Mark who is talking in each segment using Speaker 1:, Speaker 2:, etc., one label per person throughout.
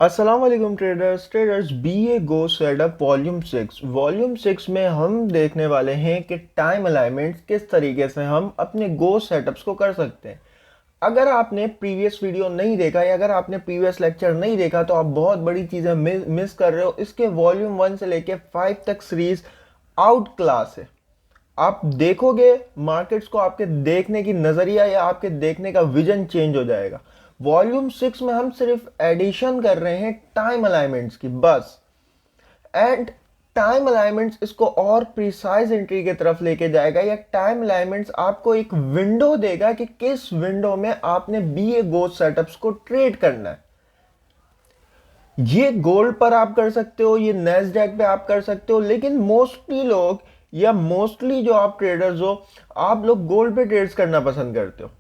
Speaker 1: अस्सलाम वालेकुम traders BA गो setup volume 6 में हम देखने वाले हैं कि टाइम अलाइनमेंट्स किस तरीके से हम अपने गो सेटअप्स को कर सकते हैं। अगर आपने प्रीवियस वीडियो नहीं देखा या अगर आपने प्रीवियस लेक्चर नहीं देखा तो आप बहुत बड़ी चीज़ें मिस कर रहे हो। इसके वॉल्यूम 1 से लेके 5 तक सीरीज आउट क्लास है। आप देखोगे मार्केट्स को, आपके देखने की नज़रिया या आपके देखने का विजन चेंज हो जाएगा। वॉल्यूम 6 में हम सिर्फ एडिशन कर रहे हैं टाइम अलाइनमेंट्स की बस। एंड टाइम अलाइनमेंट्स इसको और प्रिसाइज एंट्री की तरफ लेके जाएगा, या टाइम अलाइनमेंट्स आपको एक विंडो देगा कि किस विंडो में आपने बीए गोल्ड सेटअप्स को ट्रेड करना है। ये गोल्ड पर आप कर सकते हो, ये नेस्डैक पे आप कर सकते हो, लेकिन मोस्टली लोग या मोस्टली जो आप ट्रेडर्स हो, आप लोग गोल्ड पे ट्रेड्स करना पसंद करते हो।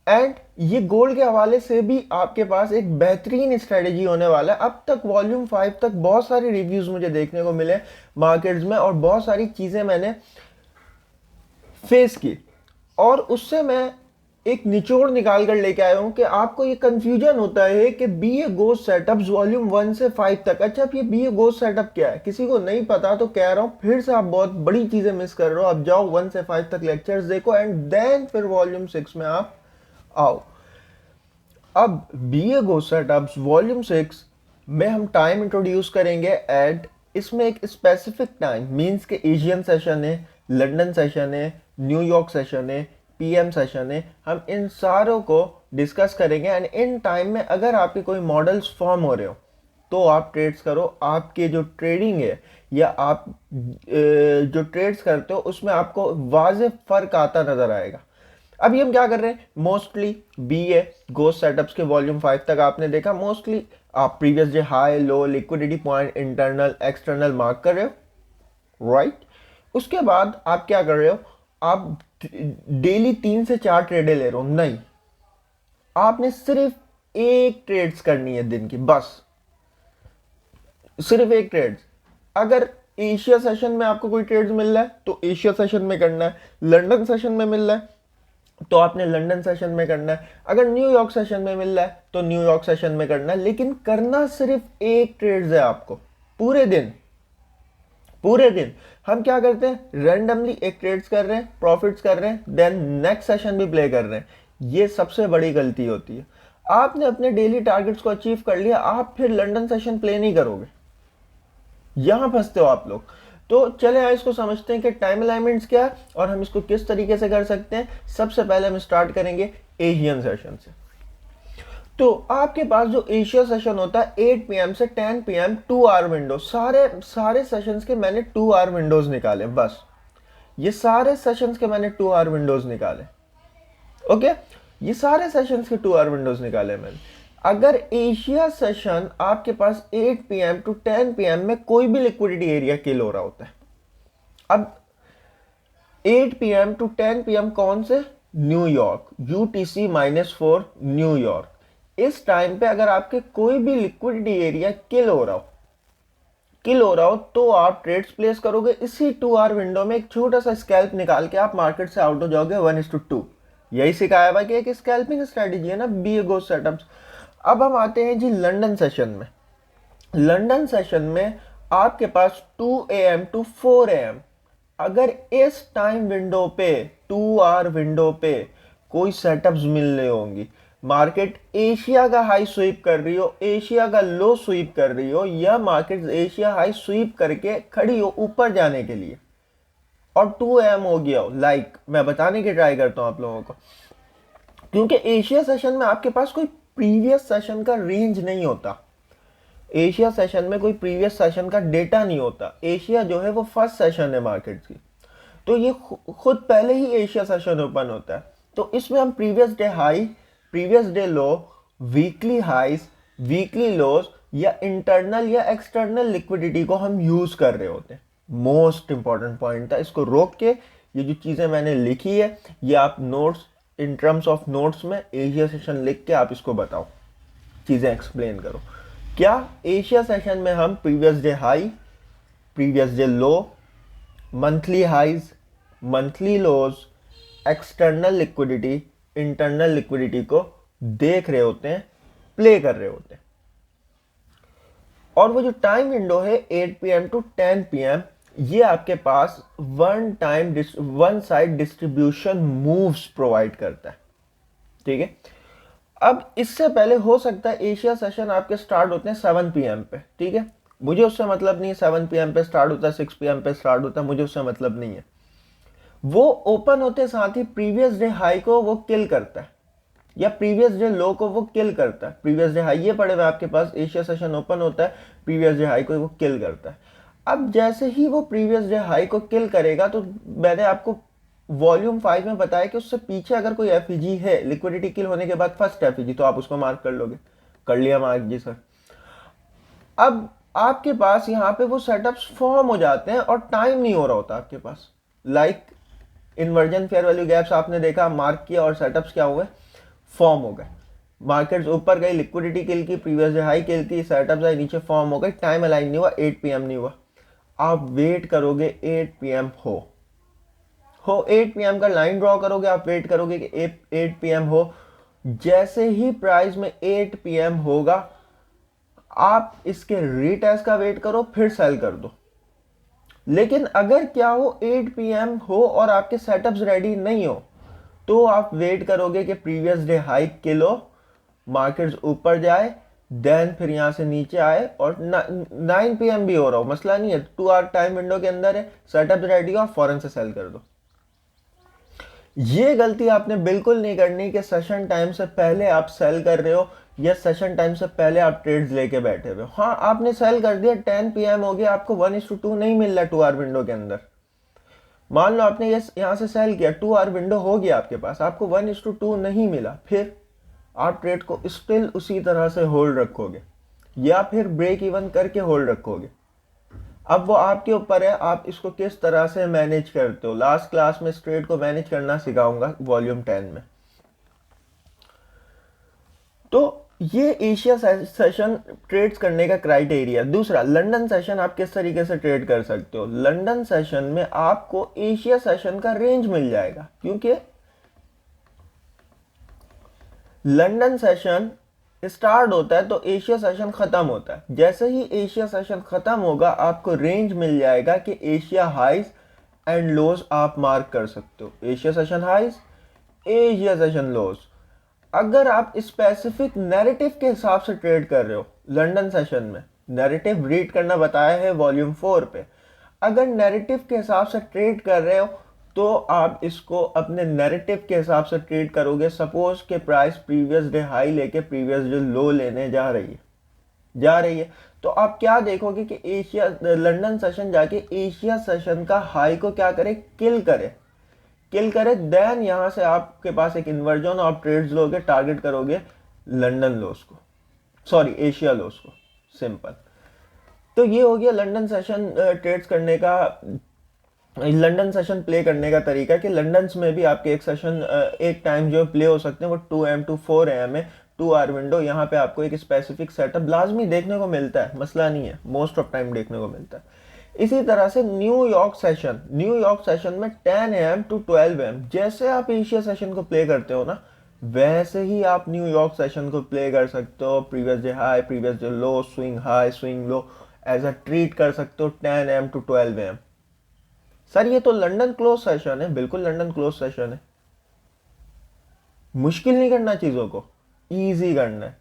Speaker 1: एंड ये गोल्ड के हवाले से भी आपके पास एक बेहतरीन स्ट्रेटेजी होने वाला है। अब तक वॉल्यूम 5 तक बहुत सारे रिव्यूज मुझे देखने को मिले मार्केट्स में और बहुत सारी चीजें मैंने फेस की, और उससे मैं एक निचोड़ निकाल कर लेके आया हूं कि आपको ये कंफ्यूजन होता है कि बीए गोस्ट सेटअप्स वॉल्यूम 1 से 5 तक। अच्छा, अब ये बीए गोस्ट सेटअप क्या है, किसी को नहीं पता तो कह रहा हूं फिर से, आप बहुत बड़ी चीजें मिस कर रहे हो। अब जाओ 1 से 5 तक लेक्चर्स देखो एंड देन फिर वॉल्यूम 6 में आप आओ। अब बीए गोस्ट सेटअप्स वॉल्यूम 6 में हम टाइम इंट्रोड्यूस करेंगे एट इसमें एक स्पेसिफिक टाइम मींस के एशियन सेशन है, लंदन सेशन है, न्यूयॉर्क सेशन है, पीएम सेशन है। हम इन सारों को डिस्कस करेंगे एंड इन टाइम में अगर आपके कोई मॉडल्स फॉर्म हो रहे हो तो आप ट्रेड्स करो। आपके जो ट्रेडिंग है या आप जो ट्रेड्स करते हो उसमें आपको वाज़ेह फर्क आता नजर आएगा। अभी हम क्या कर रहे हैं, मोस्टली बीए गोस्ट सेटअप्स के वॉल्यूम 5 तक आपने देखा। मोस्टली आप previous day high low liquidity point internal external mark कर रहे हो, राइट। उसके बाद आप क्या कर रहे हो, आप डेली 3 से 4 ट्रेडे ले रहे हो, नहीं, आपने सिर्फ एक ट्रेड्स करनी है दिन की, बस सिर्फ एक ट्रेड्स। अगर एशिया सेशन में आपको कोई ट्रेड्स मिल रहा है तो एशिया सेशन में करना है, लंदन सेशन में मिल रहा है तो आपने लंदन सेशन में करना है, अगर न्यूयॉर्क सेशन में मिल रहा है तो न्यूयॉर्क सेशन में करना है, लेकिन करना सिर्फ एक ट्रेड्स है आपको पूरे दिन। पूरे दिन हम क्या करते हैं, रैंडमली एक ट्रेड्स कर रहे हैं, प्रॉफिट्स कर रहे हैं, देन नेक्स्ट सेशन भी प्ले कर रहे हैं। ये सबसे बड़ी गलती होती है। आपने अपने डेली टारगेट्स को अचीव कर लिया, आप फिर लंदन सेशन प्ले नहीं करोगे, यहां फंसते हो आप लोग। तो चले आए इसको समझते हैं कि टाइम अलाइनमेंट्स क्या है और हम इसको किस तरीके से कर सकते हैं। सबसे पहले हम स्टार्ट करेंगे एशियन सेशन से। तो आपके पास जो एशिया सेशन होता है 8 पीएम से 10 पीएम 2 आवर विंडो, सारे सारे सेशंस के मैंने 2 आवर विंडोज निकाले, बस ये सारे सेशंस के मैंने 2 आवर विंडोज निकाले। ओके, ये सारे सेशंस के 2 आवर विंडोज निकाले मैंने। अगर एशिया सेशन आपके पास 8 पीएम टू 10 पीएम में कोई भी लिक्विडिटी एरिया किल हो रहा होता है, अब 8 पीएम टू 10 पीएम कौन से, न्यूयॉर्क यूटीसी -4 न्यूयॉर्क, इस टाइम पे अगर आपके कोई भी लिक्विडिटी एरिया किल हो रहा हो तो आप ट्रेड्स प्लेस करोगे। इसी 2 आवर विंडो में एक छोटा सा स्कैल्प निकाल के आप मार्केट से आउट हो जाओगे 1:2। यही सिखाया हुआ कि एक स्कैल्पिंग स्ट्रेटेजी है ना बीए गोस्ट सेटअप्स। अब हम आते हैं जी लंदन सेशन में। लंदन सेशन में आपके पास 2 AM टू 4 AM, अगर इस टाइम विंडो पे 2 आवर विंडो पे कोई सेटअप्स मिल रही होंगी, मार्केट एशिया का हाई स्वीप कर रही हो, एशिया का लो स्वीप कर रही हो, या मार्केट एशिया हाई स्वीप करके खड़ी हो ऊपर जाने के लिए और 2 AM हो गया हो, लाइक मैं बताने की ट्राई करता हूं आप लोगों को, क्योंकि एशिया सेशन में आपके पास कोई प्रीवियस सेशन का रेंज नहीं होता। एशिया सेशन में कोई प्रीवियस सेशन का डेटा नहीं होता। एशिया जो है वो फर्स्ट सेशन है मार्केट की, तो ये खुद पहले ही एशिया सेशन ओपन होता है। तो इसमें हम previous day high, previous day low, weekly highs, weekly lows या इंटरनल या एक्सटर्नल लिक्विडिटी को हम यूज कर रहे होते हैं। मोस्ट इंपॉर्टेंट पॉइंट था, इसको रोक के ये जो चीजें मैंने लिखी है ये आप notes in terms of notes में एशिया सेशन लिख के आप इसको बताओ, चीजें एक्सप्लेन करो। क्या एशिया सेशन में हम previous day high, previous day low, monthly highs, monthly lows, external liquidity, internal liquidity को देख रहे होते हैं, प्ले कर रहे होते हैं। और वो जो टाइम विंडो है 8 PM टू 10 PM, ये आपके पास one side distribution moves provide करता है, ठीक है। अब इससे पहले हो सकता है एशिया सेशन आपके स्टार्ट होते हैं 7 PM पे, ठीक है। मुझे उससे मतलब नहीं है 7 PM पे स्टार्ट होता है, 6 PM पे स्टार्ट होता है, मुझे उससे मतलब नहीं है। वो ओपन होते साथ ही प्रीवियस डे हाई को वो किल करता है, या प्रीवियस डे लो को वो किल करता है। प्रीवियस डे हाई ये पड़े हुए आपके पास, एशिया सेशन ओपन होता है, प्रीवियस डे हाई को वो किल करता है। अब जैसे ही वो प्रीवियस डे हाई को किल करेगा, तो मैंने आपको वॉल्यूम 5 में बताया कि उससे पीछे अगर कोई एफईजी है लिक्विडिटी किल होने के बाद फर्स्ट एफईजी, तो आप उसको मार्क कर लोगे। कर लिया मार्क जी सर। अब आपके पास यहाँ पे वो सेटअप्स फॉर्म हो जाते हैं और टाइम नहीं हो रहा होता आपके पास। Like inversion fair value gaps आपने देखा, मार्क किया और सेटअप्स क्या हुए, फॉर्म हो गए। मार्केट्स ऊपर गई, लिक्विडिटी किल की, प्रीवियस डे हाई किल की, सेटअप्स आई, नीचे फॉर्म हो गई, टाइम अलाइन नहीं हुआ, 8 PM नहीं हुआ। आप वेट करोगे 8 PM हो 8 PM का लाइन ड्रॉ करोगे, आप वेट करोगे कि 8 PM हो। जैसे ही प्राइस में 8 PM होगा, आप इसके रीटेस्ट का वेट करो, फिर सेल कर दो। लेकिन अगर क्या हो 8 PM हो और आपके सेटअप्स रेडी नहीं हो, तो आप वेट करोगे कि प्रीवियस डे हाई किल हो, मार्केट्स ऊपर जाए, देन फिर यहां से नीचे आए और 9 PM भी हो रहा हो, मसला नहीं है, 2 आवर टाइम विंडो के अंदर है, सेटअप रेडी हो, फौरन से सेल कर दो। ये गलती आपने बिल्कुल नहीं करनी कि सेशन टाइम से पहले आप सेल कर रहे हो या सेशन टाइम से पहले आप ट्रेड्स लेके बैठे हुए हो। हाँ, आपने सेल कर दिया, 10 PM हो गया, आपको 1:2 नहीं मिल रहा 2 आवर विंडो के अंदर। मान लो आपने ये यहां से सेल किया, 2 आवर विंडो हो गया आपके पास, आपको 1:2 नहीं मिला, फिर आप ट्रेड को स्टिल उसी तरह से होल्ड रखोगे या फिर ब्रेक इवन करके होल्ड रखोगे। अब वो आपके ऊपर है, आप इसको किस तरह से मैनेज करते हो। लास्ट क्लास में इस ट्रेड को मैनेज करना सिखाऊंगा वॉल्यूम 10 में। तो ये एशिया सेशन ट्रेड्स करने का क्राइटेरिया। दूसरा, लंदन सेशन आप किस तरीके से ट्रेड कर सकते हो। लंदन सेशन में आपको एशिया सेशन का रेंज मिल जाएगा, क्योंकि लंदन सेशन स्टार्ट होता है तो एशिया सेशन खत्म होता है। जैसे ही एशिया सेशन खत्म होगा, आपको रेंज मिल जाएगा कि एशिया हाइज एंड लोज आप मार्क कर सकते हो। Asia session highs, Asia session lows. अगर आप स्पेसिफिक नैरेटिव के हिसाब से ट्रेड कर रहे हो लंदन सेशन में, नैरेटिव रीड करना बताया है वॉल्यूम 4 पे, अगर नैरेटिव के हिसाब से ट्रेड कर रहे हो तो आप इसको अपने नैरेटिव के हिसाब से ट्रेड करोगे। सपोज के प्राइस प्रीवियस डे हाई लेके प्रीवियस डे लो लेने जा रही है, तो आप क्या देखोगे कि एशिया लंदन सेशन जाके एशिया सेशन का हाई को क्या करे, किल करे। देन यहां से आपके पास एक इन्वर्जन, आप ट्रेड्स लोगे, टारगेट करोगे लंदन लोस को, सॉरी एशिया लोस को, सिंपल। तो ये हो गया लंदन सेशन ट्रेड्स करने का, लंदन सेशन प्ले करने का तरीका। कि लंदन में भी आपके एक टाइम जो प्ले हो सकते हैं वो 2 AM टू 4 AM है, 2 आवर विंडो। यहाँ पे आपको एक स्पेसिफिक सेटअप लाजमी देखने को मिलता है, मसला नहीं है, मोस्ट ऑफ टाइम देखने को मिलता है। इसी तरह से न्यूयॉर्क सेशन में 10 AM टू 12 AM, जैसे आप एशिया सेशन को प्ले करते हो ना, वैसे ही आप न्यूयॉर्क सेशन को प्ले कर सकते हो। Previous day high, previous day low, swing high, swing low, as a treat कर सकते हो 10 AM टू 12 AM। सर ये तो लंदन क्लोज सेशन है, बिल्कुल लंदन क्लोज सेशन है। मुश्किल नहीं करना चीजों को, इजी करना है,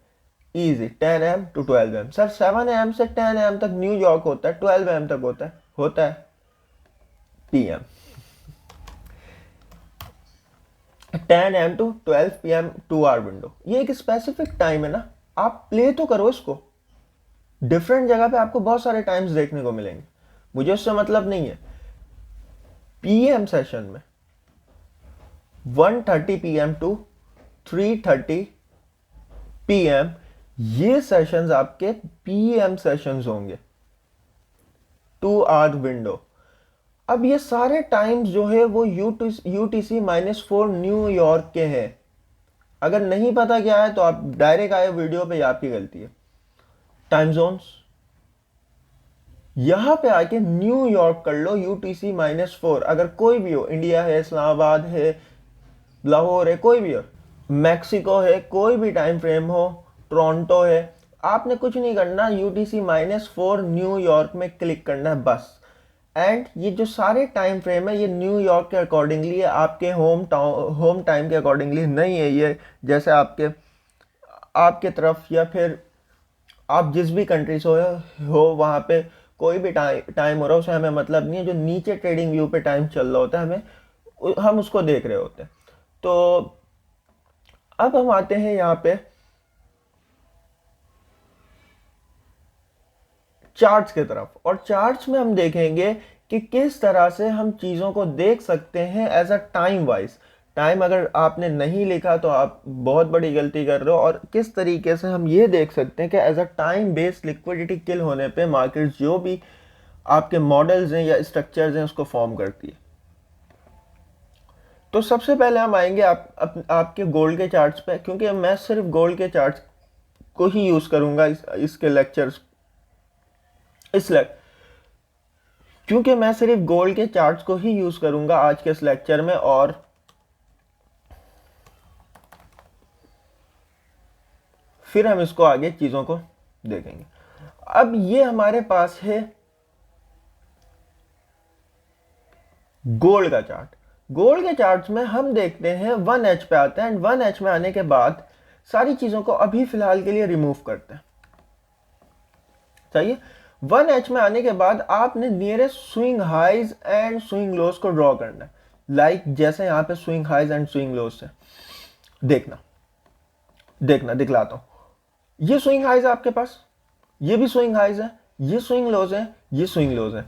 Speaker 1: easy. 10 AM to 12 AM। Sir 7 AM से 10 AM तक न्यूयॉर्क होता है, 12 AM तक होता है PM। 10 AM to 12 PM 2 hour window, ये एक स्पेसिफिक टाइम है ना, आप प्ले तो करो इसको। डिफरेंट जगह पे आपको बहुत सारे टाइम्स देखने को मिलेंगे, मुझे उससे मतलब नहीं है। PM सेशन में 1:30 PM टू 3:30 PM, ये सेशंस आपके PM सेशंस होंगे, 2 आवर विंडो। अब ये सारे टाइम्स जो है वो UTC-4 न्यूयॉर्क के हैं। अगर नहीं पता क्या है तो आप डायरेक्ट आए वीडियो पे, आपकी गलती है। टाइम जोन्स यहां पे आके न्यूयॉर्क कर लो, UTC-4। अगर कोई भी हो, इंडिया है, इस्लामाबाद है, लाहौर है, कोई भी हो, मैक्सिको है, कोई भी टाइम फ्रेम हो, टोरंटो है, आपने कुछ नहीं करना, UTC-4 न्यूयॉर्क में क्लिक करना है बस। एंड ये जो सारे टाइम फ्रेम है ये न्यूयॉर्क के अकॉर्डिंगली है, आपके होम टाइम के अकॉर्डिंगली नहीं है। ये जैसे आपके आपके तरफ या फिर आप जिस भी कंट्री से हो वहाँ पे कोई भी टाइम हो रहा है उसे हमें मतलब नहीं है। जो नीचे ट्रेडिंग व्यू पे टाइम चल रहा होता है हम उसको देख रहे होते हैं। तो अब हम आते हैं यहाँ पे चार्ट्स की तरफ, और चार्ट्स में हम देखेंगे कि किस तरह से हम चीज़ों को देख सकते हैं as a time wise. Time अगर आपने नहीं लिखा तो आप बहुत बड़ी गलती कर रहे हो। और किस तरीके से हम ये देख सकते हैं कि as a time based liquidity kill होने पे मार्केट जो भी आपके मॉडल्स हैं या स्ट्रक्चर्स हैं उसको फॉर्म करती है। तो सबसे पहले हम आएंगे आपके गोल्ड के चार्ट्स पे, क्योंकि मैं सिर्फ गोल्ड के चार्ट्स को ही यूज़ करूंगा इसके लेक्चर्स इसलिए क्योंकि मैं सिर्फ गोल्ड के चार्ट्स को ही यूज़ करूंगा आज के इस लेक्चर में, और फिर हम इसको आगे चीज़ों को देखेंगे। अब ये हमारे पास है गोल्ड का चार्ट। गोल्ड के चार्ट्स में हम देखते हैं 1H पे आते हैं, एंड 1H में आने के बाद सारी चीज़ों को अभी फिलहाल के लिए रिमूव करते हैं। चाहिए 1H में आने के बाद आपने nearest swing highs and swing lows को ड्रॉ करना है। लाइक जैसे यहाँ पे swing highs and swing lows से देखना दिखलाता हूं। ये स्विंग हाइज है आपके पास, ये भी स्विंग हाइज है, ये स्विंग लोज है, ये स्विंग लोज है।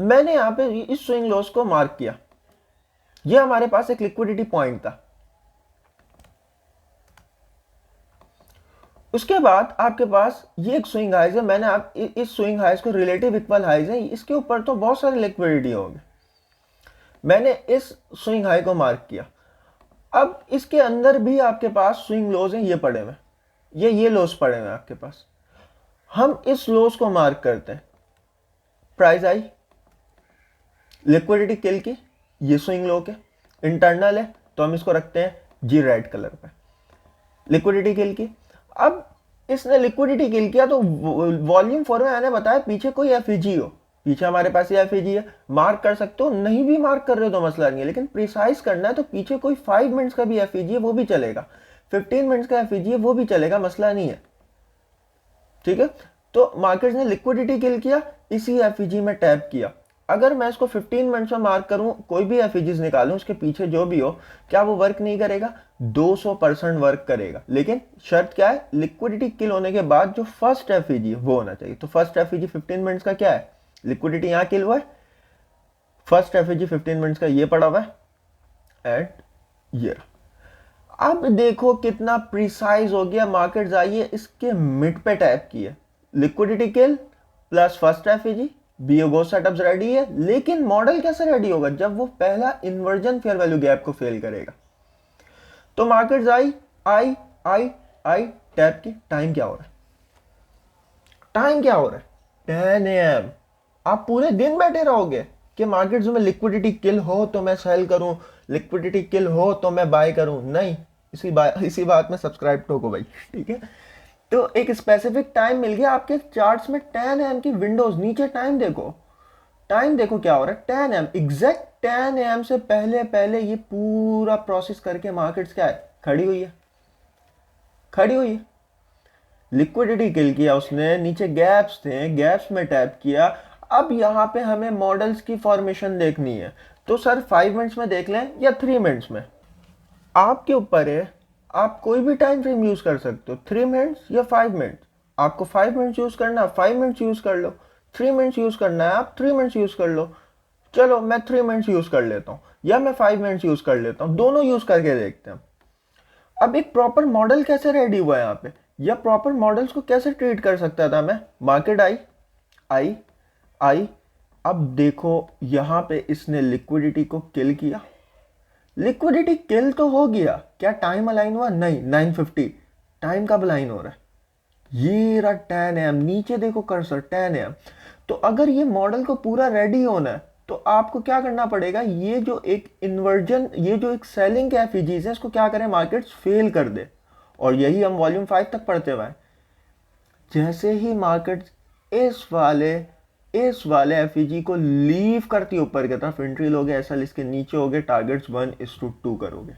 Speaker 1: मैंने यहाँ पे इस स्विंग लोज को मार्क किया, ये हमारे पास एक लिक्विडिटी पॉइंट था। उसके बाद आपके पास ये एक स्विंग हाइज है, मैंने आप इस स्विंग हाइज को रिलेटिव इक्वल हाइज है, इसके ऊपर तो बहुत सारी लिक्विडिटी होगी। मैंने इस स्विंग हाई को मार्क किया। अब इसके अंदर भी आपके पास स्विंग लोज हैं, ये पड़े हुए, ये लोज पड़े हुए आपके पास। हम इस लोज को मार्क करते हैं, प्राइस आई लिक्विडिटी किल की, ये स्विंग लो के इंटरनल है तो हम इसको रखते हैं जी रेड कलर पे, लिक्विडिटी किल की। अब इसने लिक्विडिटी किल किया तो वॉल्यूम 4 में मैंने बताया पीछे कोई एफईजी हो, पीछे हमारे पास ये एफईजी है, मार्क कर सकते हो, नहीं भी मार्क कर रहे हो तो मसला नहीं है, लेकिन प्रिसाइज करना है तो पीछे कोई 5 मिनट्स का भी एफईजी है वो भी चलेगा, 15 मिनट्स का एफईजी है वो भी चलेगा, मसला नहीं है। ठीक है, तो मार्केट ने लिक्विडिटी किल किया, इसी एफईजी में टैप किया। अगर मैं इसको 15 मिनट्स में मार्क करूं, कोई भी एफईजीज निकालूं, उसके पीछे जो भी हो, क्या वो वर्क नहीं करेगा? 200% वर्क करेगा, लेकिन शर्त क्या है? लिक्विडिटी किल होने के बाद जो फर्स्ट एफईजी है वो होना चाहिए। तो फर्स्ट एफईजी 15 मिनट्स का क्या है? लिक्विडिटी यहां किल हुआ है, फर्स्ट एफईजी 15 मिनट्स का ये पड़ा हुआ है, एंड ये। अब देखो कितना प्रिसाइज हो गया, मार्केट आइए इसके मिड पे टैप किया, liquidity kill plus first FEG, BOGO setups ready है। लेकिन मॉडल कैसे रेडी होगा? जब वो पहला इन्वर्जन फेयर वैल्यू गैप को फेल करेगा। तो मार्केट्स आई टैप की, टाइम क्या हो रहा है? टाइम क्या हो रहा है? 10 AM। आप पूरे दिन बैठे रहोगे कि मार्केट्स में लिक्विडिटी किल हो तो मैं सेल करूं, लिक्विडिटी किल हो तो मैं बाय करूं? नहीं, इसी बात में सब्सक्राइब ठोको भाई। ठीक है, तो एक स्पेसिफिक टाइम मिल गया आपके चार्ट्स में, 10 AM की विंडोज। नीचे टाइम देखो क्या हो रहा है, 10 AM एग्जैक्ट 10 AM से पहले पहले ये पूरा प्रोसेस करके मार्केट्स क्या है, खड़ी हुई है। लिक्विडिटी किल किया उसने, नीचे गैप्स थे, गैप्स में टैप किया। अब यहां पे हमें मॉडल्स की फॉर्मेशन देखनी है, तो सर 5 मिनट्स में देख लें या 3 मिनट्स में, आपके ऊपर है। आप कोई भी टाइम फ्रेम यूज कर सकते हो, 3 मिनट्स या 5 मिनट्स। आपको 5 मिनट्स यूज करना है 5 मिनट्स यूज कर लो, 3 मिनट्स यूज करना है आप 3 मिनट्स यूज कर लो। चलो मैं 3 मिनट्स यूज कर लेता हूं या मैं 5 मिनट्स यूज कर लेता हूं, दोनों यूज करके देखते हैं। अब एक प्रॉपर मॉडल कैसे रेडी हुआ है यहाँ पे, या प्रॉपर मॉडल्स को कैसे ट्रीट कर सकता था मैं? Market I. अब देखो यहां पे इसने लिक्विडिटी को किल किया, लिक्विडिटी किल तो हो गया, क्या टाइम अलाइन हुआ? नहीं, 9:50 टाइम कब अलाइन हो रहा है? ये रहा 10 AM, नीचे देखो कर्सर 10 AM। तो अगर ये मॉडल को पूरा रेडी होना है तो आपको क्या करना पड़ेगा? ये जो एक सेलिंग के एफईजीज है इसको क्या करें, मार्केट्स फेल कर दे। और यही हम वॉल्यूम 5 तक पढ़ते हुए हैं। जैसे ही मार्केट इस वाले एफईजी को लीव करती है ऊपर की तरफ, एंट्री लोगे, एसएल इसके नीचे होगे, टारगेट्स 1:2 करोगे,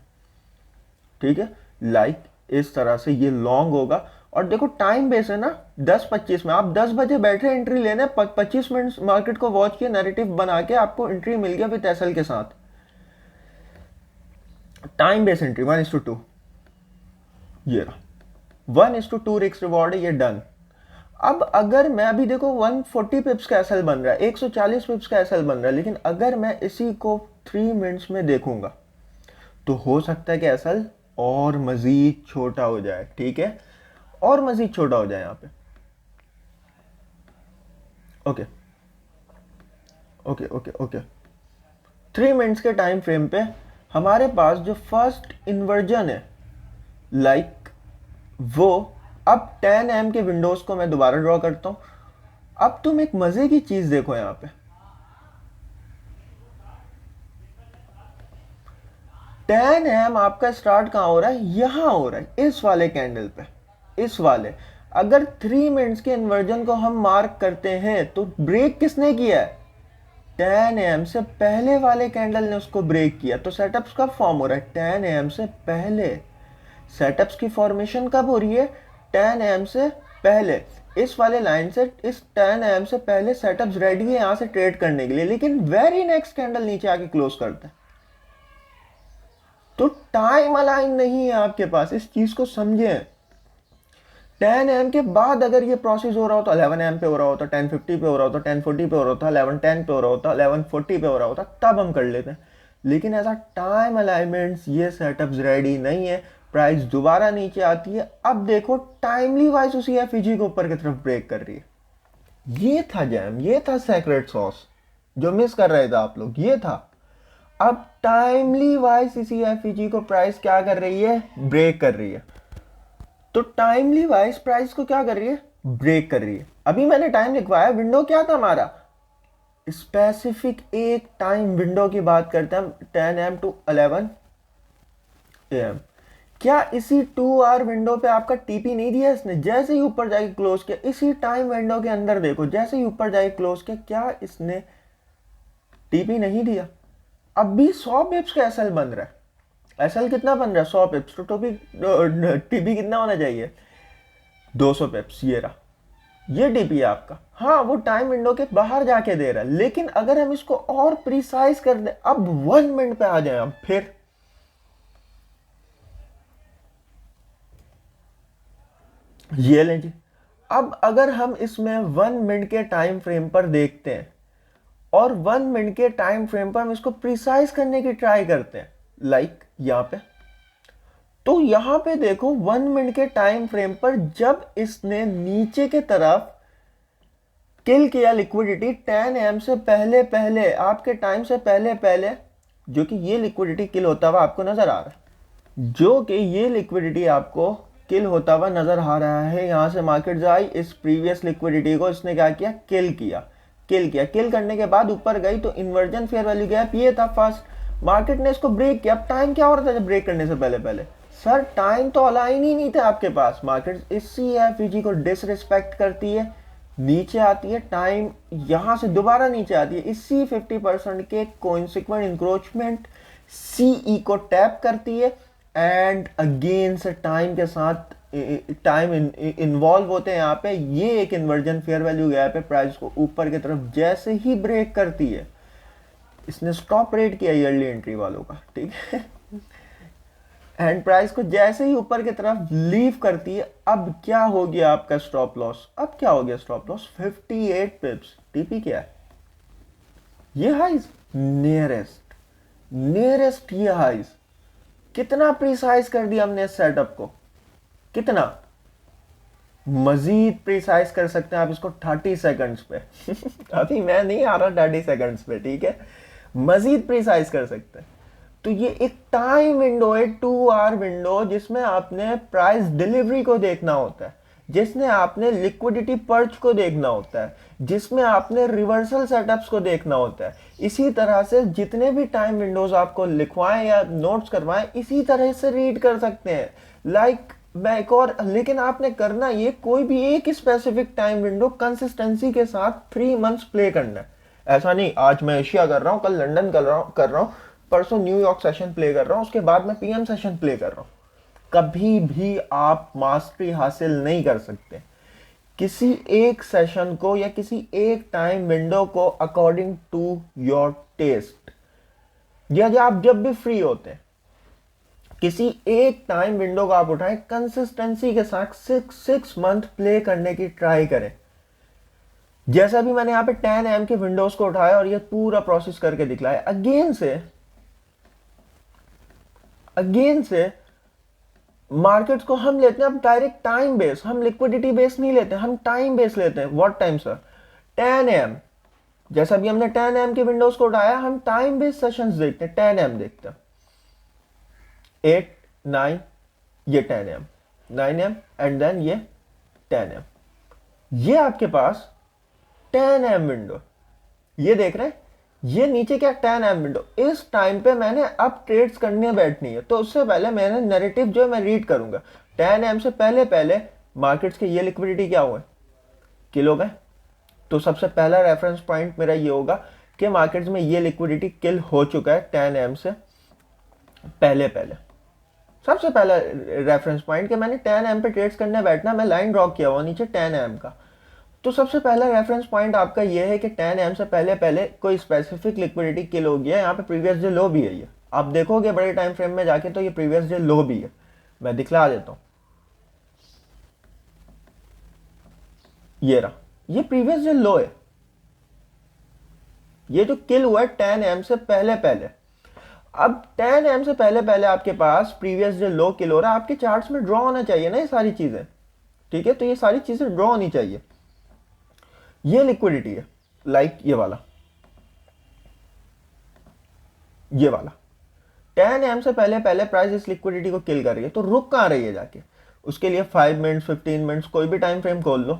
Speaker 1: ठीक है। लाइक इस तरह से ये लॉन्ग होगा। और देखो टाइम बेस है ना, 10:25 में, आप 10 बजे बैठे एंट्री लेने, 25 मिनट मार्केट को वॉच किया, नैरेटिव बना के आपको एंट्री मिल गया विद एसएल के साथ। टाइम बेस एंट्री 1:2, ये रहा 1:2 रिस्क रिवॉर्ड है, ये डन। अब अगर मैं अभी देखो 140 पिप्स का एसएल बन रहा है, 140 पिप्स का एसएल बन रहा है, लेकिन अगर मैं इसी को 3 मिनट्स में देखूंगा तो हो सकता है कि एसएल और मजीद छोटा हो जाए, ठीक है, और मजीद छोटा हो जाए यहां पे। Okay okay okay okay 3 minutes के टाइम फ्रेम पे हमारे पास जो फर्स्ट इन्वर्जन है, लाइक वो, अब 10 एम के विंडोज को मैं दोबारा ड्रॉ करता हूं। अब तुम एक मजे की चीज देखो यहां पे, 10 एम आपका स्टार्ट कहां हो रहा है, यहां हो रहा है, इस वाले कैंडल पे, इस वाले। अगर 3 मिनट्स के इन्वर्जन को हम मार्क करते हैं तो ब्रेक किसने किया है, 10 एम से पहले वाले कैंडल ने उसको ब्रेक किया। तो सेटअप्स कब फॉर्म हो रहा है, 10 एम से पहले। सेटअप्स की फॉर्मेशन कब हो रही है, 10 एम से पहले। इस वाले लाइन से, इस 10 एम से पहले सेटअप्स रेडी है यहां से ट्रेड करने के लिए, लेकिन वेरी नेक्स्ट कैंडल नीचे आके क्लोज करता है। तो टाइम अलाइन नहीं है आपके पास, इस चीज को समझे। 10 एम के बाद अगर ये प्रोसेस हो रहा हो तो 11 एम पे हो रहा होता, 10:50 पे हो रहा होता, 10:40 पे हो रहा होता, 11:10 पे हो रहा होता, 11:40 पे हो रहा होता, तब हम कर लेते हैं। लेकिन ऐसा टाइम अलाइनमेंट्स, ये सेटअप्स रेडी नहीं है, प्राइस दोबारा नीचे आती है। अब देखो टाइमली वाइज उसी एफईजी को ऊपर की तरफ ब्रेक कर रही है। ये था जैम, ये था सेक्रेट सॉस जो मिस कर रहे थे आप लोग, ये था। अब टाइमली वाइज इसी एफईजी को प्राइस क्या कर रही है, ब्रेक कर रही है। तो टाइमली वाइज प्राइस को क्या कर रही है, ब्रेक कर रही है। अभी मैंने टाइम लिखवाया, विंडो क्या था हमारा, स्पेसिफिक एक टाइम विंडो की बात करते हैं हम, 10 एम टू 11 एम। क्या इसी 2 आवर विंडो पे आपका टीपी नहीं दिया इसने, जैसे ही ऊपर जाके क्लोज किया, इसी टाइम विंडो के अंदर देखो, जैसे ही ऊपर जाके क्लोज किया, क्या इसने टीपी नहीं दिया। अब भी 100 पिप्स का एसएल बन रहा है, एसएल कितना बन रहा है, 100 पिप्स, तो टीपी कितना होना चाहिए, 200 पिप्स। ये रहा, ये टीपी है आपका। हाँ वो टाइम विंडो के बाहर जाके दे रहा है, लेकिन अगर हम इसको और प्रिसाइज कर दे, अब 1 मिनट पे आ जाए हम, फिर ये लें जी। अब अगर हम इसमें 1 मिनट के टाइम फ्रेम पर देखते हैं और 1 मिनट के टाइम फ्रेम पर हम इसको प्रिसाइज करने की ट्राई करते हैं, लाइक यहां पे, तो यहां पे देखो 1 मिनट के टाइम फ्रेम पर जब इसने नीचे के तरफ किल किया लिक्विडिटी 10 एम से पहले पहले, आपके टाइम से पहले पहले, जो कि ये लिक्विडिटी किल होता हुआ आपको नजर आ रहा है, जो कि ये लिक्विडिटी आपको किल होता हुआ नजर आ रहा है। यहां से मार्केट आई, इस प्रीवियस लिक्विडिटी को इसने क्या किया, किल किया, किल करने के बाद ऊपर गई तो इन्वर्जन फेयर वैल्यू गैप ये था फर्स्ट, मार्केट ने इसको ब्रेक किया। अब टाइम क्या हो रहा था जब ब्रेक करने से पहले पहले, सर टाइम तो अलाइन ही नहीं था आपके पास। मार्केट इसी एफईजी को डिसरिस्पेक्ट करती है, नीचे आती है, टाइम यहां से दोबारा नीचे आती है, इसी 50% के कोइंसिक्वेंट इंक्रोचमेंट सीई को टैप करती है, एंड अगेन से टाइम के साथ टाइम इन्वॉल्व होते हैं यहाँ पे। ये एक इन्वर्जन फेयर वैल्यू गैप है, प्राइस को ऊपर की तरफ जैसे ही ब्रेक करती है, इसने स्टॉप रेट किया ईयरली एंट्री वालों का, ठीक है, एंड प्राइस को जैसे ही ऊपर की तरफ लीव करती है, अब क्या हो गया आपका स्टॉप लॉस, अब क्या हो गया स्टॉप लॉस, 58 पिप्स। टीपी क्या है, ये हाइज नियरेस्ट ये हाइज। कितना प्रिसाइज कर दिया हमने इस सेटअप को, कितना मजीद प्रिसाइज कर सकते हैं आप इसको 30 सेकंड्स पे अभी मैं नहीं आ रहा 30 सेकंड्स पे, ठीक है, मजीद प्रिसाइज कर सकते हैं। तो ये एक टाइम विंडो है, 2 आवर विंडो, जिसमें आपने प्राइस डिलीवरी को देखना होता है, जिसमें आपने लिक्विडिटी पर्च को देखना होता है, जिसमें आपने रिवर्सल सेटअप्स को देखना होता है। इसी तरह से जितने भी टाइम विंडोज आपको लिखवाएं या नोट्स करवाएं, इसी तरह से रीड कर सकते हैं। लाइक मैं एक और, लेकिन आपने करना ये कोई भी एक स्पेसिफिक टाइम विंडो कंसिस्टेंसी के साथ 3 मंथ्स प्ले करना है। ऐसा नहीं आज मैं एशिया कर रहा हूँ, कल लंदन कर रहा हूँ, परसों न्यूयॉर्क सेशन प्ले कर रहा हूँ, उसके बाद मैं पीएम सेशन प्ले कर रहा हूँ। कभी भी आप मास्टरी हासिल नहीं कर सकते किसी एक सेशन को या किसी एक टाइम विंडो को अकॉर्डिंग टू योर टेस्ट। या आप जब भी फ्री होते हैं किसी एक टाइम विंडो को आप उठाएं, कंसिस्टेंसी के साथ 6 मंथ प्ले करने की ट्राई करें। जैसा भी मैंने यहां पे 10 AM के विंडोज को उठाया और ये पूरा प्रोसेस करके दिखलाया। अगेन से मार्केट्स को हम लेते हैं अब डायरेक्ट टाइम बेस, हम लिक्विडिटी बेस नहीं लेते, हम टाइम बेस लेते हैं। What time sir? 10 AM। जैसा भी हमने 10 AM के विंडोज को उठाया, हम टाइम बेस सेशंस देखते हैं, 10 AM देखते हैं, 8, 9, ये 10 AM, 9 AM एंड देन ये 10 AM। ये आपके पास 10 AM विंडो, ये देख रहे हैं, ये नीचे क्या 10 AM विंडो। इस टाइम पे मैंने अब ट्रेड्स करने बैठनी है, तो उससे पहले मैंने नैरेटिव जो है मैं रीड करूंगा। 10 AM से पहले पहले मार्केट्स के ये लिक्विडिटी क्या हुए, किल हो गए। तो सबसे पहला रेफरेंस पॉइंट मेरा ये होगा कि मार्केट्स में ये लिक्विडिटी किल हो चुका है 10 AM से पहले पहले। सबसे पहला रेफरेंस पॉइंट कि मैंने 10 AM पे ट्रेड्स करने बैठना, मैं लाइन ड्रॉ किया हुआ नीचे 10 AM का। तो सबसे पहला रेफरेंस पॉइंट आपका ये है कि 10 AM से पहले पहले कोई स्पेसिफिक लिक्विडिटी किल हो गया। यहाँ पे प्रीवियस डे लो भी है, ये आप देखोगे बड़े टाइम फ्रेम में जाके तो ये प्रीवियस डे लो भी है। मैं दिखला देता हूँ, ये रहा, ये प्रीवियस डे लो है, ये जो किल हुआ है 10 AM से पहले पहले। अब 10 AM से पहले पहले आपके पास प्रीवियस डे लो किल हो रहा है, आपके चार्ट्स में ड्रॉ होना चाहिए ना ये सारी चीजें, ठीक है। तो ये सारी चीजें ड्रॉ होनी चाहिए। ये लिक्विडिटी है, लाइक ये वाला 10 AM से पहले पहले प्राइस इस लिक्विडिटी को किल कर रही है, तो रुक कहाँ रही है जाके। उसके लिए 5 मिनट्स 15 मिनट्स कोई भी टाइम फ्रेम खोल लो,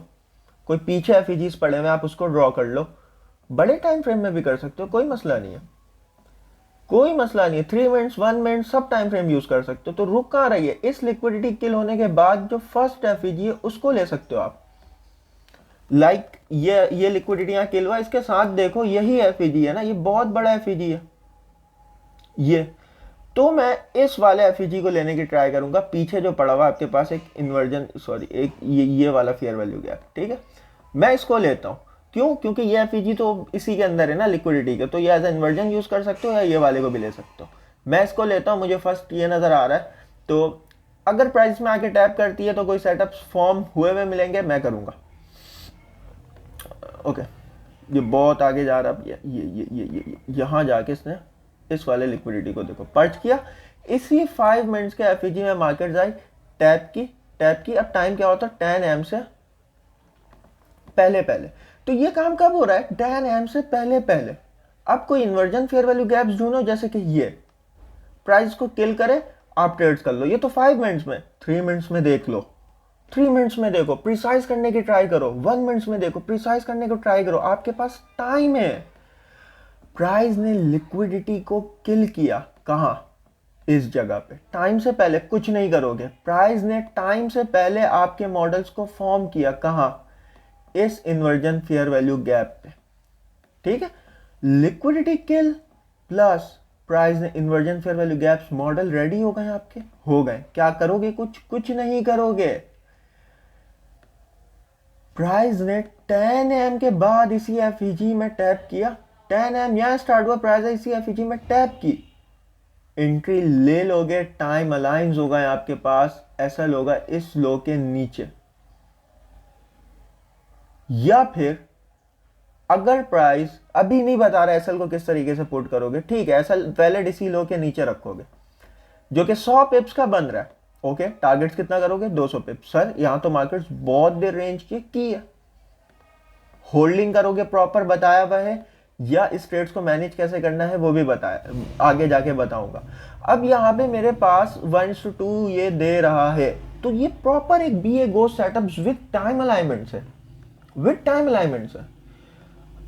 Speaker 1: कोई पीछे एफईजीज पड़े हुए आप उसको ड्रॉ कर लो, बड़े टाइम फ्रेम में भी कर सकते हो, कोई मसला नहीं है, कोई मसला नहीं है। 3 मिनट्स 1 मिनट सब टाइम फ्रेम यूज कर सकते हो। तो रुक कहाँ रही है, इस लिक्विडिटी किल होने के बाद जो फर्स्ट एफईजी है उसको ले सकते हो आप। लाइक ये लिक्विडिटी यहाँ किल हुआ, इसके साथ देखो यही एफईजी है ना, ये बहुत बड़ा एफईजी है ये। तो मैं इस वाले एफईजी को लेने की ट्राई करूंगा, पीछे जो पड़ा हुआ आपके पास एक इन्वर्जन, सॉरी एक ये वाला फेयर वैल्यू गैप, ठीक है, मैं इसको लेता हूं। क्यों? क्योंकि ये एफईजी तो इसी के अंदर है ना लिक्विडिटी के, तो ये एज इन्वर्जन यूज कर सकते हो या ये वाले को भी ले सकते हो। मैं इसको लेता हूं, मुझे फर्स्ट ये नजर आ रहा है। तो अगर प्राइस में आके टैप करती है तो कोई सेटअप फॉर्म हुए हुए मिलेंगे, मैं करूंगा। ओके, ये बहुत आगे जा रहा है, ये यहां जाके इसने इस वाले लिक्विडिटी को देखो पर्च किया, इसी 5 मिनट्स के एफईजी में मार्केट आई, टैप की। अब टाइम क्या होता है 10 AM से पहले पहले। तो ये काम कब हो रहा है 10 AM से पहले पहले। अब कोई इन्वर्जन फेयर वैल्यू गैप्स ढूंढो, जैसे कि ये प्राइस को किल करे, आप ट्रेड्स कर लो। ये तो 5 मिनट्स में, 3 मिनट्स में देख लो, 3 मिनट्स में देखो, प्रिसाइज करने की ट्राई करो, 1 मिनट्स में देखो, प्रिसाइज करने को ट्राई करो, आपके पास टाइम है। प्राइस ने लिक्विडिटी को किल किया कहां, इस जगह पे। टाइम से पहले कुछ नहीं करोगे, प्राइस ने टाइम से पहले आपके मॉडल्स को फॉर्म किया कहां, इस इन्वर्जन फेयर वैल्यू गैप पे, ठीक है। लिक्विडिटी किल प्लस प्राइस ने inversion fair value gaps, model ready हो गए आपके, हो गए। क्या करोगे? कुछ नहीं करोगे। प्राइस ने 10 AM के बाद इसी एफईजी में टैप किया, 10 AM यहां स्टार्ट हुआ, प्राइस इसी एफईजी में टैप की, एंट्री ले लोगे, टाइम अलाइंस होगा आपके पास, एसएल होगा इस लो के नीचे। या फिर अगर प्राइस अभी नहीं बता रहा एसएल को किस तरीके से पुट करोगे, ठीक है, एसएल वैलिड इसी लो के नीचे रखोगे जो कि 100 पिप्स का बन रहा है। ओके, टारगेट्स कितना करोगे? 200 पिप्स। सर यहां तो मार्केट्स बहुत देर रेंज की है, होल्डिंग करोगे प्रॉपर बताया हुआ है, या इस ट्रेड्स को मैनेज कैसे करना है वो भी बताया, आगे जाके बताऊंगा। अब यहाँ पे मेरे पास 1:2 ये दे रहा है, तो ये प्रॉपर एक BA go setup with time alignment है,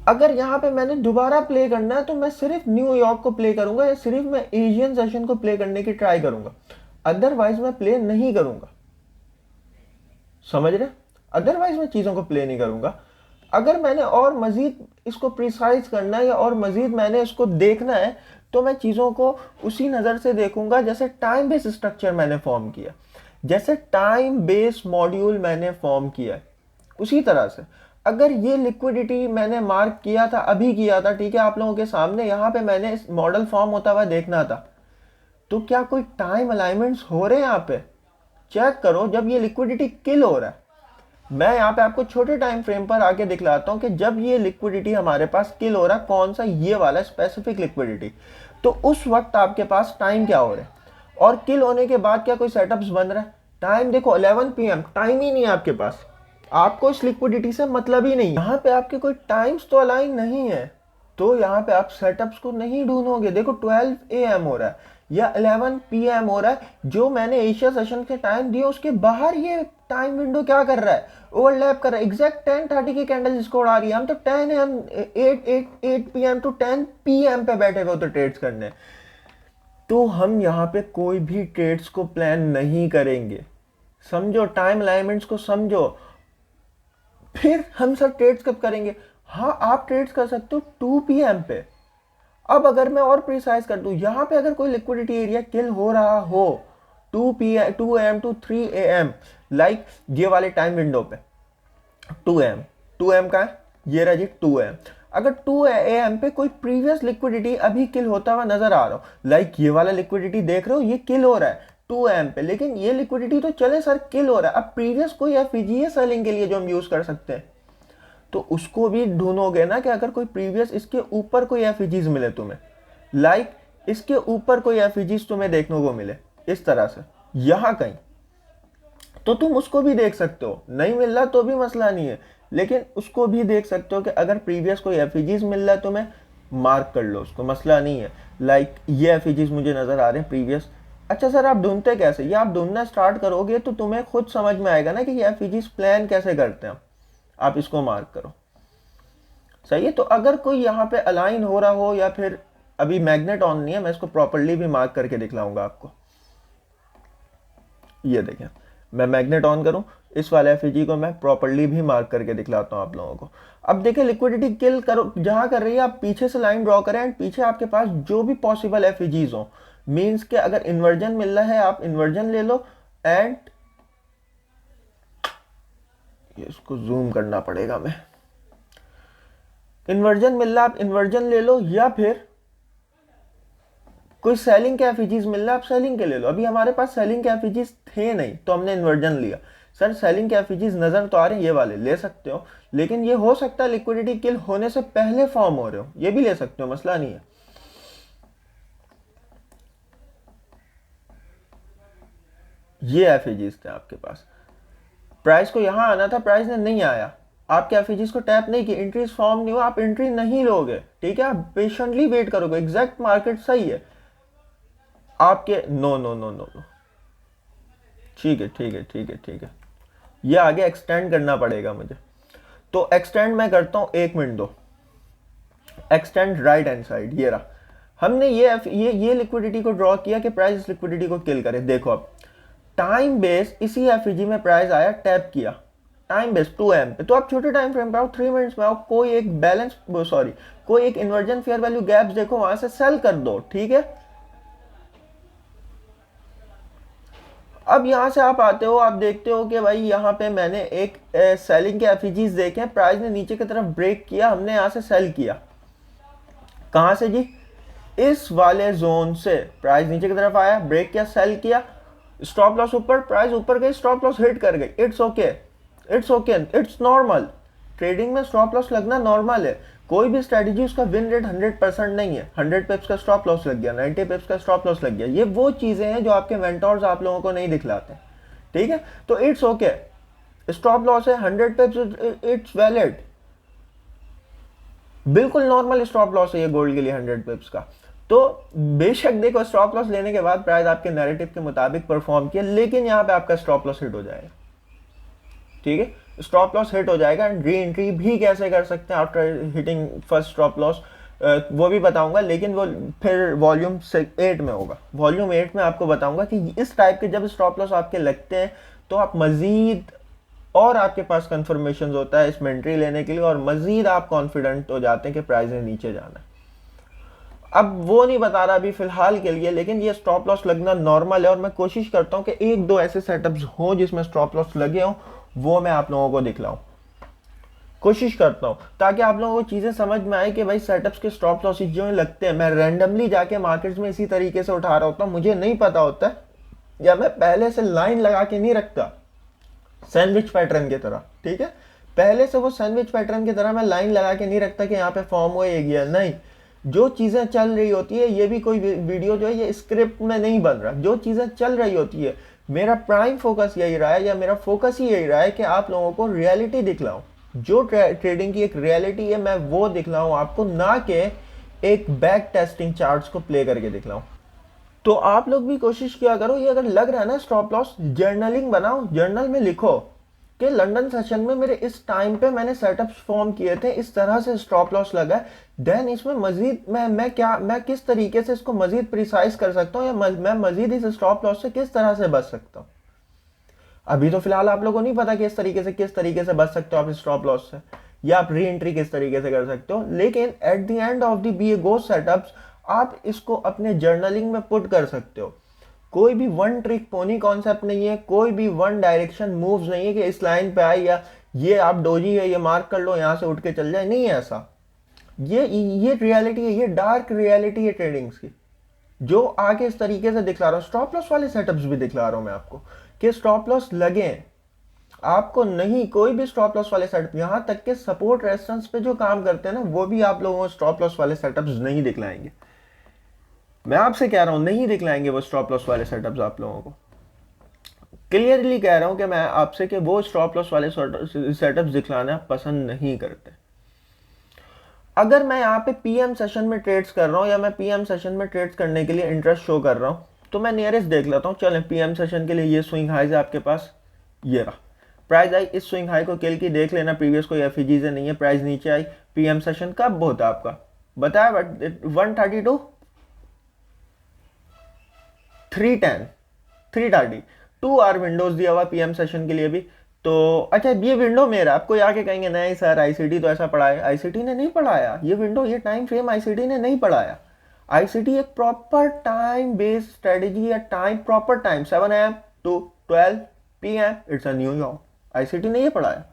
Speaker 1: अगर यहाँ पे मैंने दोबारा प्ले करना है तो मैं सिर्फ न्यूयॉर्क को प्ले करूंगा या सिर्फ मैं एशियन सेशन को प्ले करने की ट्राई करूंगा, अदरवाइज मैं प्ले नहीं करूंगा। समझ रहे? अदरवाइज मैं चीज़ों को प्ले नहीं करूँगा। अगर मैंने और मज़ीद इसको प्रिसाइज करना है या और मज़ीद मैंने इसको देखना है, तो मैं चीज़ों को उसी नज़र से देखूंगा जैसे टाइम बेस स्ट्रक्चर मैंने फॉर्म किया, जैसे टाइम बेस मॉड्यूल मैंने फॉर्म किया है, उसी तरह से अगर ये लिक्विडिटी मैंने मार्क किया था, अभी किया था, ठीक है, आप लोगों के सामने यहाँ पे मैंने मॉडल फॉर्म होता हुआ देखना था, तो क्या कोई टाइम अलाइनमेंट्स हो रहे हैं यहाँ पे? चेक करो जब ये लिक्विडिटी किल हो रहा है। मैं यहाँ पे आपको छोटे टाइम फ्रेम पर आके दिखलाता हूँ कि जब ये लिक्विडिटी हमारे पास किल हो रहा है, कौन सा, ये वाला स्पेसिफिक लिक्विडिटी, तो उस वक्त आपके पास टाइम क्या हो रहा है, और किल होने के बाद क्या कोई सेटअप्स बन रहा है? टाइम देखो 11 PM, टाइम ही नहीं है आपके पास, आपको इस लिक्विडिटी से मतलब ही नहीं, यहाँ पे आपके कोई टाइम्स तो अलाइन नहीं है, तो यहाँ पे आप सेटअप्स को नहीं ढूंढोगे। देखो 12 AM हो रहा है या 11 PM हो रहा है, जो मैंने एशिया सेशन के टाइम दिए उसके बाहर ये टाइम विंडो क्या कर रहा है, ओवरलैप कर रहा है, एग्जैक्ट 10:30 की कैंडल जिसको उड़ा रही है, हम तो 10 AM 8 PM टू 10 PM पे बैठे हुए तो ट्रेड्स करने, तो हम यहाँ पे कोई भी ट्रेड्स को प्लान नहीं करेंगे। समझो, टाइम अलाइनमेंट्स को समझो। फिर हम सर ट्रेड्स कब करेंगे? हाँ, आप ट्रेड्स कर सकते हो 2 PM पे। अब अगर मैं और प्रिसाइज कर दूं, यहां पे अगर कोई लिक्विडिटी एरिया किल हो रहा हो 2 AM टू 3 AM, लाइक ये वाले टाइम विंडो पे 2 AM, 2 AM का है, ये रहा जी 2 AM, अगर 2 AM पे कोई प्रीवियस लिक्विडिटी अभी किल होता हुआ नजर आ रहा हो, लाइक ये वाला लिक्विडिटी देख रहे हो, ये किल हो रहा है 2 AM पे, लेकिन ये लिक्विडिटी तो चले सर किल हो रहा है, अब प्रीवियस कोई एफईजी है सेलिंग के लिए जो हम यूज कर सकते हैं, तो उसको भी ढूंढोगे ना कि अगर कोई प्रीवियस इसके ऊपर कोई एफईजीज मिले तुम्हें, लाइक इसके ऊपर कोई एफईजीज तुम्हें देखने को मिले इस तरह से यहां कहीं, तो तुम उसको भी देख सकते हो। नहीं मिल रहा तो भी मसला नहीं है, लेकिन उसको भी देख सकते हो कि अगर प्रीवियस कोई एफईजीज मिल रहा है तुम्हें, मार्क कर लो उसको, मसला नहीं है। लाइक ये एफईजीज मुझे नजर आ रहे हैं प्रीवियस। अच्छा सर, आप ढूंढते कैसे? ये आप ढूंढना स्टार्ट करोगे तो तुम्हें खुद समझ में आएगा ना कि ये एफईजीज प्लान कैसे करते हैं। आप इसको मार्क करो, सही है। तो अगर कोई यहाँ पे अलाइन हो रहा हो, या फिर अभी मैग्नेट ऑन नहीं है, मैं इसको प्रॉपरली भी मार्क करके दिखलाऊंगा आपको। ये देखें, मैं मैग्नेट ऑन करूं, इस वाले एफईजी को मैं प्रॉपरली भी मार्क करके दिखलाता हूं आप लोगों को। अब देखिए लिक्विडिटी किल करो जहां कर रही है, आप पीछे से लाइन ड्रॉ करें एंड पीछे आपके पास जो भी पॉसिबल एफईजीज हो, मीन्स के अगर इन्वर्जन मिल रहा है आप इन्वर्जन ले लो, एंड इसको जूम करना पड़ेगा, मैं इन्वर्जन मिल रहा आप इन्वर्जन ले लो, या फिर कोई सेलिंग के एफईजीज मिल रहा है आप सेलिंग के ले लो। अभी हमारे पास सेलिंग के एफईजीज थे नहीं तो हमने इन्वर्जन लिया। सर सेलिंग के एफईजीज नजर तो आ रहे हैं, ये वाले ले सकते हो, लेकिन ये हो सकता है लिक्विडिटी किल होने से पहले फॉर्म हो रहे हो, ये भी ले सकते हो, मसला नहीं है। ये एफईजीज थे आपके पास, प्राइस को यहां आना था, प्राइस ने नहीं आया, आपके एफईजीज को टैप नहीं किया, एंट्रीज फॉर्म नहीं हुआ, आप एंट्री नहीं लोगे, ठीक है, आप पेशेंटली वेट करोगे, एग्जैक्ट मार्केट सही है आपके। No no no no no, ठीक है ठीक है ठीक है ठीक है, ये आगे एक्सटेंड करना पड़ेगा मुझे, तो एक्सटेंड मैं करता हूं, 1 मिनट दो। एक्सटेंड राइट हैंड साइड, ये रहा, हमने ये लिक्विडिटी को ड्रॉ किया कि प्राइस इस लिक्विडिटी को किल करे। देखो अब टाइम बेस इसी एफईजी में प्राइस आया, टैप किया, टाइम बेस 2 AM पे, तो आप छोटे टाइम फ्रेम पे आओ, 3 मिनट्स में आओ, कोई एक बैलेंस, सॉरी कोई एक इन्वर्जन फेयर वैल्यू गैप्स देखो, वहां से सेल कर दो, ठीक है। अब यहां से आप आते हो, आप देखते हो कि भाई यहाँ पे मैंने एक सेलिंग के एफईजीज देखे, प्राइस ने नीचे की तरफ ब्रेक किया, हमने यहां से सेल किया, कहां से जी, इस वाले जोन से प्राइस नीचे की तरफ आया, ब्रेक किया, सेल किया, स्टॉप लॉस ऊपर, प्राइस ऊपर गई, स्टॉप लॉस हिट कर गई, it's okay, it's okay, it's normal. Trading में स्टॉप लॉस लगना नॉर्मल है, कोई भी स्ट्रेटजी उसका विन रेट 100% नहीं है। 100 पिप्स का स्टॉप लॉस लग गया, 90 पिप्स का स्टॉप लॉस लग गया, ये वो चीजें हैं जो आपके मेंटोर्स आप लोगों को नहीं दिखलाते, ठीक है। तो इट्स ओके, स्टॉप लॉस है 100 पिप्स, इट्स वैलिड, बिल्कुल नॉर्मल स्टॉप लॉस है ये गोल्ड के लिए 100 पिप्स का। तो बेशक देखो स्टॉप लॉस लेने के बाद प्राइस आपके नैरेटिव के मुताबिक परफॉर्म किया, लेकिन यहां पे आपका स्टॉप लॉस हिट हो जाएगा, ठीक है, स्टॉप लॉस हिट हो जाएगा। एंड री एंट्री भी कैसे कर सकते हैं after hitting first stop loss, वो भी बताऊंगा, लेकिन वो फिर वॉल्यूम 8 में होगा। वॉल्यूम 8 में आपको बताऊंगा कि इस टाइप के जब स्टॉप लॉस आपके लगते हैं तो आप मजीद और आपके पास कंफर्मेशन होता है इसमें एंट्री लेने के लिए, और मजीद आप कॉन्फिडेंट हो जाते हैं कि प्राइस ने नीचे जाना है। अब वो नहीं बता रहा अभी फिलहाल के लिए, लेकिन ये स्टॉप लॉस लगना नॉर्मल है, और मैं कोशिश करता हूँ कि एक दो ऐसे सेटअप्स हों जिसमें स्टॉप लॉस लगे हों, वो मैं आप लोगों को दिखलाऊं, कोशिश करता हूँ, ताकि आप लोगों को चीज़ें समझ में आए कि भाई सेटअप्स के स्टॉप लॉसेस जो लगते हैं, मैं रैंडमली जाके मार्केट्स में इसी तरीके से उठा रहा होता हूँ, मुझे नहीं पता होता है, या मैं पहले से लाइन लगा के नहीं रखता सैंडविच पैटर्न की तरह, ठीक है, पहले से वो सैंडविच पैटर्न की तरह मैं लाइन लगा के नहीं रखता कि यहाँ पे फॉर्म हुए ये गया, नहीं, जो चीज़ें चल रही होती है, ये भी कोई वीडियो जो है ये स्क्रिप्ट में नहीं बन रहा, जो चीज़ें चल रही होती है, मेरा प्राइम फोकस यही रहा है, या मेरा फोकस ही यही रहा है कि आप लोगों को रियलिटी दिखलाऊं, जो ट्रेडिंग की एक रियलिटी है मैं वो दिखलाऊं आपको, ना कि एक बैक टेस्टिंग चार्ट्स को प्ले करके दिखलाऊं। तो आप लोग भी कोशिश किया करो, ये अगर लग रहा है ना स्टॉप लॉस, जर्नलिंग बनाओ, जर्नल में लिखो कि लंदन सेशन में मेरे इस टाइम पे मैंने सेटअप्स फॉर्म किए थे, इस तरह से स्टॉप लॉस लगा है, देन इसमें मजीद मैं किस तरीके से इसको मजीद प्रिसाइज कर सकता हूँ, या मैं मजीद इस स्टॉप लॉस से किस तरह से बच सकता हूँ। अभी तो फिलहाल आप लोगों को नहीं पता कि किस तरीके से बच सकते हो आप स्टॉप लॉस से, या आप री एंट्री किस तरीके से कर सकते हो, लेकिन at the end of the B A go setups आप इसको अपने जर्नलिंग में पुट कर सकते हो। कोई भी वन ट्रिक पोनी कॉन्सेप्ट नहीं है, कोई भी वन डायरेक्शन मूव्स नहीं है कि इस लाइन पे आई, या ये आप डोजी है ये मार्क कर लो यहां से उठ के चल जाए, नहीं है ऐसा। ये रियलिटी है, ये डार्क रियलिटी है ट्रेडिंग्स की, जो आगे इस तरीके से दिखला रहा हूं। स्टॉप लॉस वाले सेटअप्स भी दिखला रहा हूं मैं आपको कि स्टॉप लॉस लगे आपको, नहीं कोई भी स्टॉप लॉस वाले सेटअप, यहां तक के सपोर्ट रेजिस्टेंस पे जो काम करते हैं ना, वो भी आप लोगों को स्टॉप लॉस वाले सेटअप्स नहीं दिखलाएंगे। मैं आपसे कह रहा हूं नहीं दिखलाएंगे वो स्टॉप लॉस वाले सेटअप्स आप लोगों को, क्लियरली कह रहा हूं कि मैं आपसे कि वो स्टॉप लॉस वाले सेटअप्स दिखलाना पसंद नहीं करते। अगर मैं यहाँ पे पीएम सेशन में ट्रेड्स कर रहा हूँ, या मैं पीएम सेशन में ट्रेड्स करने के लिए इंटरेस्ट शो कर रहा हूँ, तो मैं नियरेस्ट देख लेता हूँ। चलें, पीएम सेशन के लिए ये स्विंग हाइज है आपके पास, ये रहा प्राइस आई, इस स्विंग हाई को किल की देख लेना, प्रीवियस कोई एफईजी से नहीं है, प्राइस नीचे आई। पीएम सेशन कब होता है आपका बताया, बट 132 310 330 2 आवर विंडोज दिया हुआ पीएम सेशन के लिए भी। तो अच्छा, ये विंडो मेरा, आपको आके कहेंगे नहीं सर आईसीटी तो ऐसा पढ़ाया, आईसीटी ने नहीं पढ़ाया ये विंडो, ये टाइम फ्रेम आईसीटी ने नहीं पढ़ाया। आईसीटी एक प्रॉपर टाइम बेस्ड स्ट्रेटेजी है, time proper time 7 AM to 12 PM it's a New York, ICT ने ये पढ़ाया।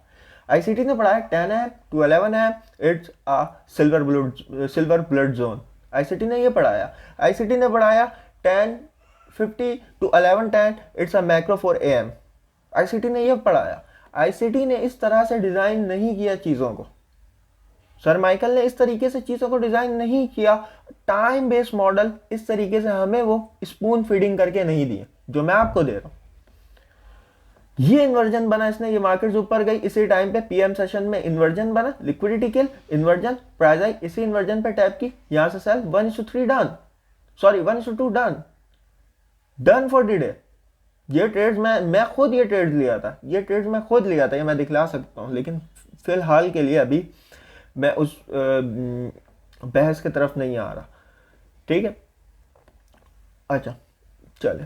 Speaker 1: आईसीटी ने पढ़ाया 10 AM to 11 AM it's a silver blood zone, ICT ने ये पढ़ाया। आईसीटी ने पढ़ाया 10:50 to 11:10 it's a macro 4 AM, ICT ने ये पढ़ाया। आईसीटी ने इस तरह से डिजाइन नहीं किया चीजों को, सर माइकल ने इस तरीके से चीजों को डिजाइन नहीं किया, टाइम बेस्ड मॉडल इस तरीके से हमें वो स्पून फीडिंग करके नहीं दिए जो मैं आपको दे रहा हूं। ये इन्वर्जन बना इसने, ये मार्केट ऊपर गई, इसी टाइम पे पीएम सेशन में इन्वर्जन बना, लिक्विडिटी किल, इन्वर्जन, प्राइस आई, इसी इन्वर्जन पे टैप की, यहां से sell 1:3 done, sorry 1:2 done, done for the day. ये ट्रेड्स मैं खुद ये ट्रेड्स लिया था, ये ट्रेड्स मैं खुद लिया था, ये मैं दिखला सकता हूँ, लेकिन फिलहाल के लिए अभी मैं उस बहस की तरफ नहीं आ रहा, ठीक है। अच्छा चले,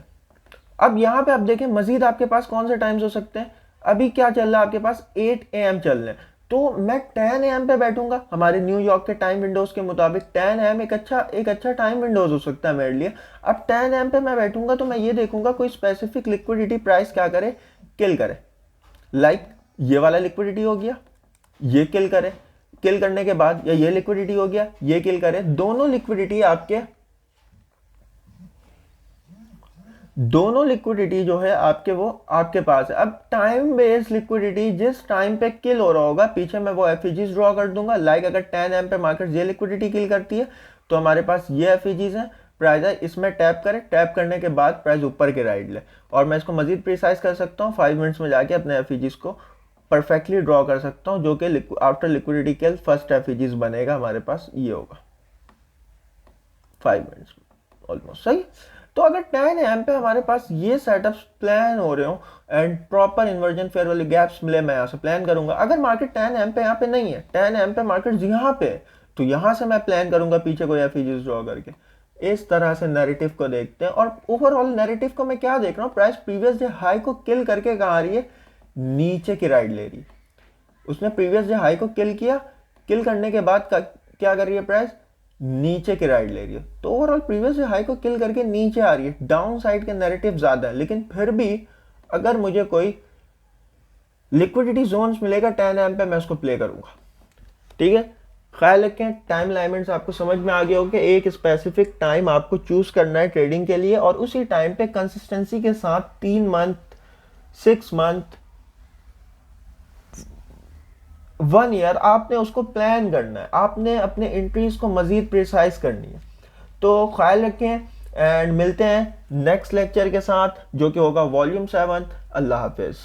Speaker 1: अब यहाँ पे आप देखें मजीद आपके पास कौन से टाइम्स हो सकते हैं। अभी क्या चल रहा है आपके पास, 8 AM चल रहे हैं, तो मैं 10 AM पे बैठूंगा, हमारे न्यूयॉर्क के टाइम विंडोज के मुताबिक 10 AM एक अच्छा टाइम विंडोज हो सकता है मेरे लिए। अब 10 AM पे मैं बैठूंगा तो मैं ये देखूंगा कोई स्पेसिफिक लिक्विडिटी प्राइस क्या करे, किल करे, लाइक ये वाला लिक्विडिटी हो गया, ये किल करे, किल करने के बाद या ये लिक्विडिटी हो गया, ये किल करे, दोनों लिक्विडिटी जो है आपके वो आपके पास है। अब टाइम बेस्ड लिक्विडिटी जिस टाइम पे किल हो रहा होगा, पीछे मैं वो एफईजीज ड्रॉ कर दूंगा, लाइक अगर 10 AM पे मार्केट ये लिक्विडिटी किल करती है तो हमारे पास ये एफईजीज है, प्राइस है, इसमें टैप करे, टैप करने के बाद प्राइस ऊपर के राइट ले, और मैं इसको मजीद प्रिसाइज कर सकता हूँ 5 मिनट्स में जाके अपने एफईजीज को परफेक्टली ड्रॉ कर सकता हूँ, जो कि आफ्टर लिक्विडिटी किल फर्स्ट एफईजीज बनेगा हमारे पास, ये होगा 5 मिनट्स में ऑलमोस्ट सही। तो अगर 10 AM पे हमारे पास ये सेटअप्स प्लान हो रहे हो एंड प्रॉपर इन्वर्जन फेयर वाले गैप्स मिले, मैं यहाँ से प्लान करूंगा। अगर मार्केट 10 AM पे यहाँ पे नहीं है, 10 AM पे मार्केट यहाँ पे, तो यहाँ से मैं प्लान करूंगा पीछे कोई एफईजीज ड्रॉ करके। इस तरह से नैरेटिव को देखते हैं, और ओवरऑल नैरेटिव को मैं क्या देख रहा हूँ, प्राइस प्रीवियस डे हाई को किल करके कहाँ आ रही है, नीचे की राइट ले रही है। उसने प्रीवियस जो हाई को किल किया, किल करने के बाद क्या कर रही है प्राइस, नीचे की राइड ले रही है। तो ओवरऑल प्रीवियस हाई को किल करके नीचे आ रही है, डाउन साइड के नैरेटिव ज्यादा है, लेकिन फिर भी अगर मुझे कोई लिक्विडिटी जोन्स मिलेगा 10 एम पे, मैं उसको प्ले करूंगा। ठीक है, ख्याल रखें टाइम अलाइनमेंट्स आपको समझ में आ गया हो कि एक स्पेसिफिक टाइम आपको चूज करना है ट्रेडिंग के लिए, और उसी टाइम पे कंसिस्टेंसी के साथ 3 मंथ, 6 मंथ, 1 ईयर आपने उसको प्लान करना है, आपने अपने एंट्रीज को मजीद प्रिसाइज करनी है। तो ख्याल रखें एंड मिलते हैं नेक्स्ट लेक्चर के साथ जो कि होगा वॉल्यूम 7। अल्लाह हाफिज।